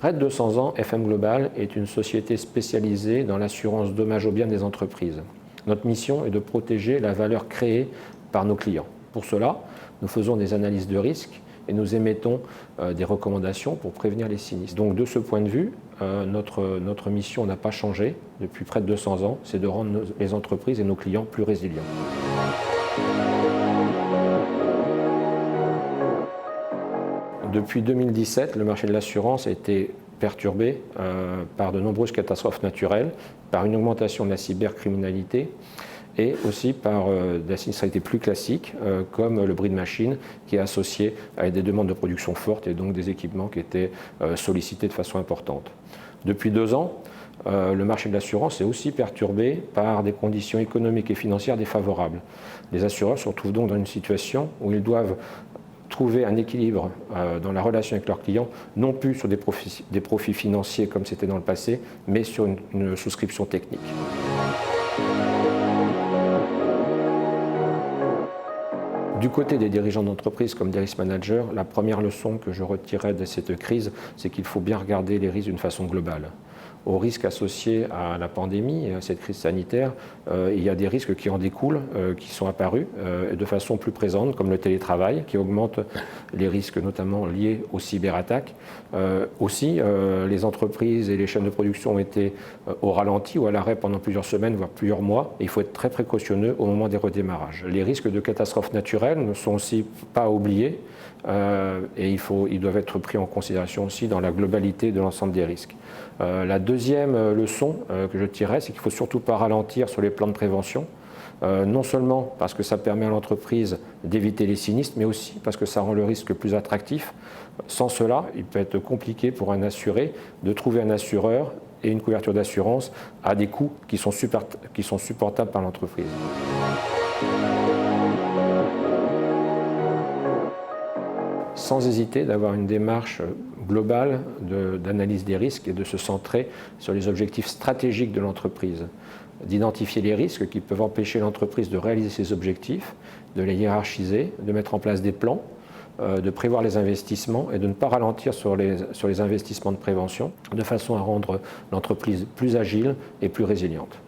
RED 200 ans FM Global est une société spécialisée dans l'assurance dommages aux biens des entreprises. Notre mission est de protéger la valeur créée par nos clients. Pour cela, nous faisons des analyses de risque et nous émettons des recommandations pour prévenir les sinistres. Donc de ce point de vue, notre mission n'a pas changé depuis près de 200 ans, c'est de rendre les entreprises et nos clients plus résilients. Depuis 2017, le marché de l'assurance a été perturbé par de nombreuses catastrophes naturelles, par une augmentation de la cybercriminalité et aussi par de la sinistralité plus classique, comme le bris de machine, qui est associé à des demandes de production fortes et donc des équipements qui étaient sollicités de façon importante. Depuis 2 ans, le marché de l'assurance est aussi perturbé par des conditions économiques et financières défavorables. Les assureurs se retrouvent donc dans une situation où ils doivent trouver un équilibre dans la relation avec leurs clients, non plus sur des profits financiers comme c'était dans le passé, mais sur une souscription technique. Du côté des dirigeants d'entreprise comme des risk managers, la première leçon que je retirerai de cette crise, c'est qu'il faut bien regarder les risques d'une façon globale. Aux risques associés à la pandémie et à cette crise sanitaire, il y a des risques qui en découlent, qui sont apparus de façon plus présente, comme le télétravail, qui augmente les risques notamment liés aux cyberattaques. Aussi, les entreprises et les chaînes de production ont été au ralenti ou à l'arrêt pendant plusieurs semaines, voire plusieurs mois. Et il faut être très précautionneux au moment des redémarrages. Les risques de catastrophes naturelles ne sont aussi pas oubliés et ils doivent être pris en considération aussi dans la globalité de l'ensemble des risques. La deuxième leçon que je tirerais, c'est qu'il ne faut surtout pas ralentir sur les plans de prévention, non seulement parce que ça permet à l'entreprise d'éviter les sinistres, mais aussi parce que ça rend le risque plus attractif. Sans cela, il peut être compliqué pour un assuré de trouver un assureur et une couverture d'assurance à des coûts qui sont supportables par l'entreprise. Sans hésiter d'avoir une démarche globale d'analyse des risques et de se centrer sur les objectifs stratégiques de l'entreprise, d'identifier les risques qui peuvent empêcher l'entreprise de réaliser ses objectifs, de les hiérarchiser, de mettre en place des plans, de prévoir les investissements et de ne pas ralentir sur les investissements de prévention, de façon à rendre l'entreprise plus agile et plus résiliente.